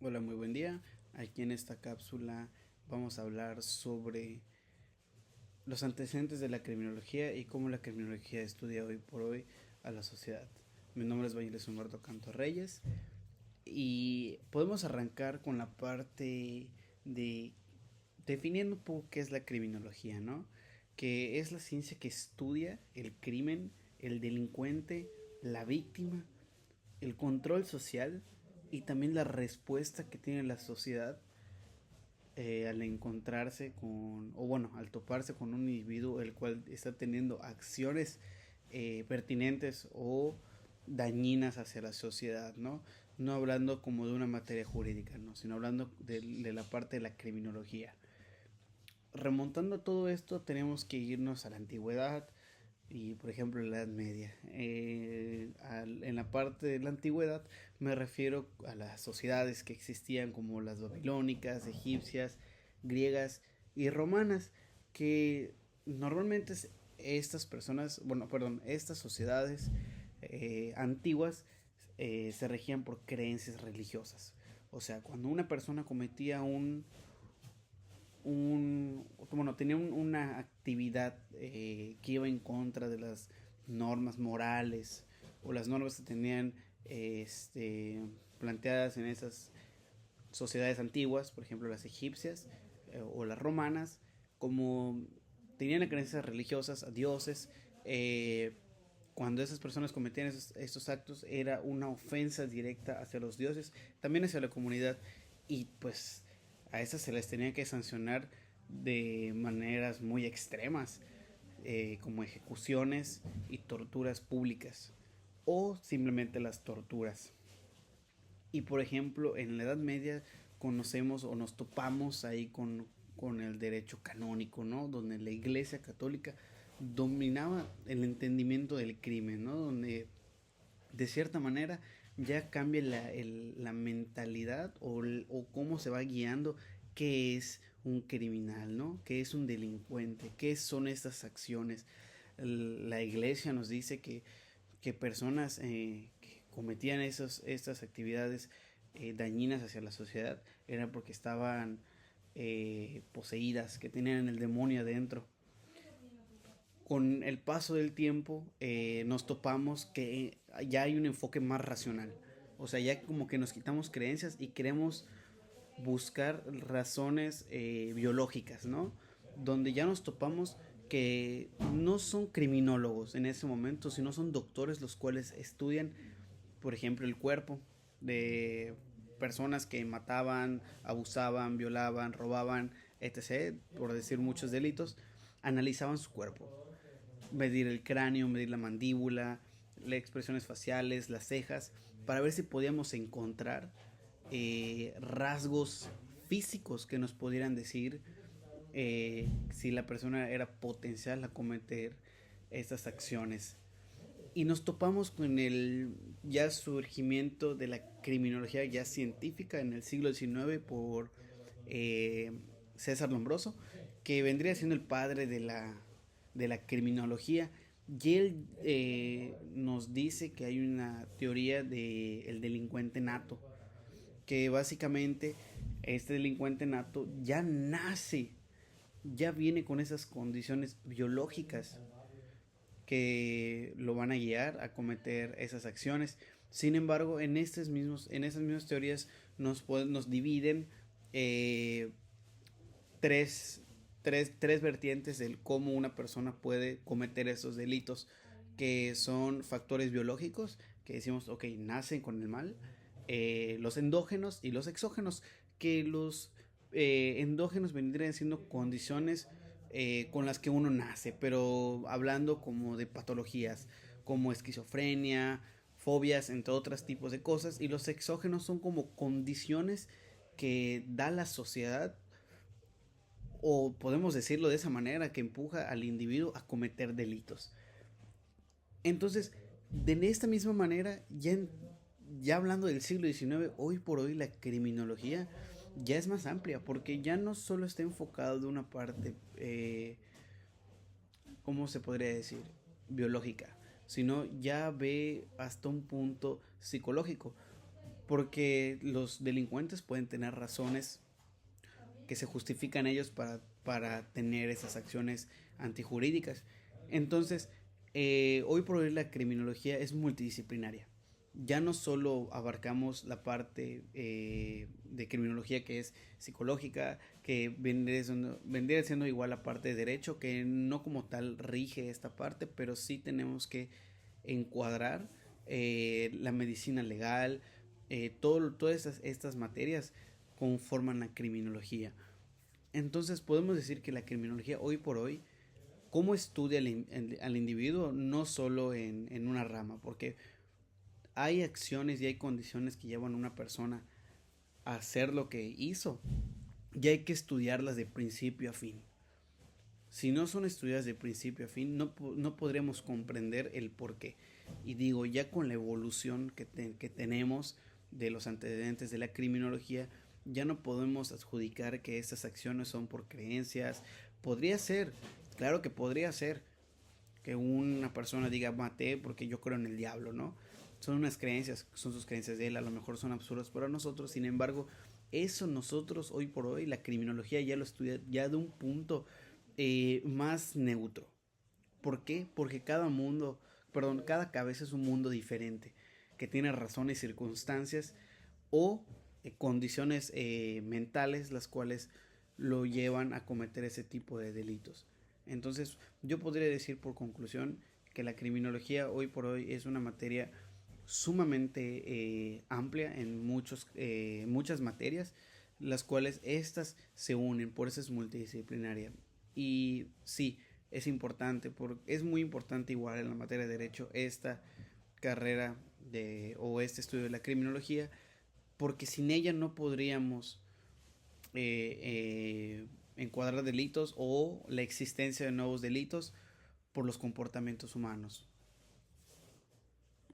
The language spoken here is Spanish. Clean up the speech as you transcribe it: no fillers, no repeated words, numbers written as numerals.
Hola, muy buen día. Aquí en esta cápsula vamos a hablar sobre los antecedentes de la criminología y cómo la criminología estudia hoy por hoy a la sociedad. Mi nombre es Vangelis Humberto Canto Reyes y podemos arrancar con la parte de definiendo un poco qué es la criminología, ¿no? Que es la ciencia que estudia el crimen, el delincuente, la víctima, el control social y también la respuesta que tiene la sociedad al encontrarse con, o bueno, al toparse con un individuo el cual está teniendo acciones pertinentes o dañinas hacia la sociedad, ¿no? No hablando como de una materia jurídica, ¿no? Sino hablando de la parte de la criminología. Remontando todo esto, tenemos que irnos a la antigüedad y, por ejemplo, la Edad Media. En la parte de la antigüedad me refiero a las sociedades que existían como las babilónicas, egipcias, griegas y romanas, que normalmente estas personas, bueno, perdón, estas sociedades antiguas se regían por creencias religiosas. O sea, cuando una persona cometía bueno, tenía una actividad que iba en contra de las normas morales o las normas que tenían planteadas en esas sociedades antiguas, por ejemplo las egipcias o las romanas, como tenían creencias religiosas a dioses, cuando esas personas cometían estos actos era una ofensa directa hacia los dioses, también hacia la comunidad, y pues a esas se les tenía que sancionar de maneras muy extremas, como ejecuciones y torturas públicas, o simplemente las torturas. Y por ejemplo, en la Edad Media conocemos o nos topamos ahí con el derecho canónico, ¿no? Donde la Iglesia Católica dominaba el entendimiento del crimen, ¿no? Donde de cierta manera ya cambia la mentalidad o cómo se va guiando qué es un criminal, ¿no? ¿Qué es un delincuente? ¿Qué son estas acciones? La iglesia nos dice que personas que cometían estas actividades dañinas hacia la sociedad eran porque estaban poseídas, que tenían el demonio adentro. Con el paso del tiempo nos topamos que ya hay un enfoque más racional. O sea, ya como que nos quitamos creencias y queremos buscar razones biológicas, ¿no? Donde ya nos topamos que no son criminólogos en ese momento, sino son doctores los cuales estudian, por ejemplo, el cuerpo de personas que mataban, abusaban, violaban, robaban, etc., por decir muchos delitos, analizaban su cuerpo, medir el cráneo, medir la mandíbula, las expresiones faciales, las cejas, para ver si podíamos encontrar rasgos físicos que nos pudieran decir si la persona era potencial a cometer estas acciones. Y nos topamos con el ya surgimiento de la criminología ya científica en el siglo XIX por eh, César Lombroso, que vendría siendo el padre de la criminología. Y él nos dice que hay una teoría del el delincuente nato, que básicamente este delincuente nato ya nace, ya viene con esas condiciones biológicas que lo van a guiar a cometer esas acciones. Sin embargo, en esas mismas teorías nos dividen eh, tres, tres vertientes del cómo una persona puede cometer esos delitos, que son factores biológicos, que decimos, ok, nacen con el mal, los endógenos y los exógenos, que los endógenos vendrían siendo condiciones con las que uno nace, pero hablando como de patologías, como esquizofrenia, fobias, entre otros tipos de cosas, y los exógenos son como condiciones que da la sociedad, o podemos decirlo de esa manera, que empuja al individuo a cometer delitos. Entonces, de esta misma manera, ya hablando del siglo XIX, hoy por hoy la criminología ya es más amplia, porque ya no solo está enfocado de una parte, ¿cómo se podría decir? Biológica, sino ya ve hasta un punto psicológico. porque los delincuentes pueden tener razones que se justifican ellos para tener esas acciones antijurídicas. Entonces, hoy por hoy la criminología es multidisciplinaria. Ya no solo abarcamos la parte de criminología que es psicológica, que vendría siendo igual la parte de derecho, que no como tal rige esta parte, pero sí tenemos que encuadrar la medicina legal, todas estas materias conforman la criminología. Entonces podemos decir que la criminología hoy por hoy, cómo estudia al individuo, no solo en una rama, porque hay acciones y hay condiciones que llevan a una persona a hacer lo que hizo, y hay que estudiarlas de principio a fin. Si no son estudiadas de principio a fin, no podremos comprender el por qué. Y digo, ya con la evolución que tenemos de los antecedentes de la criminología, ya no podemos adjudicar que estas acciones son por creencias. Podría ser, claro que podría ser, que una persona diga maté porque yo creo en el diablo, ¿no? Son unas creencias, son sus creencias de él, a lo mejor son absurdas para nosotros, sin embargo, eso nosotros hoy por hoy, la criminología ya lo estudia ya de un punto más neutro. ¿Por qué? Porque cada cabeza es un mundo diferente, que tiene razones, circunstancias o condiciones mentales las cuales lo llevan a cometer ese tipo de delitos. Entonces, yo podría decir por conclusión que la criminología hoy por hoy es una materia sumamente amplia en muchas materias, las cuales estas se unen, por eso es multidisciplinaria. Y sí, es muy importante igual en la materia de derecho esta carrera o este estudio de la criminología, porque sin ella no podríamos encuadrar delitos o la existencia de nuevos delitos por los comportamientos humanos.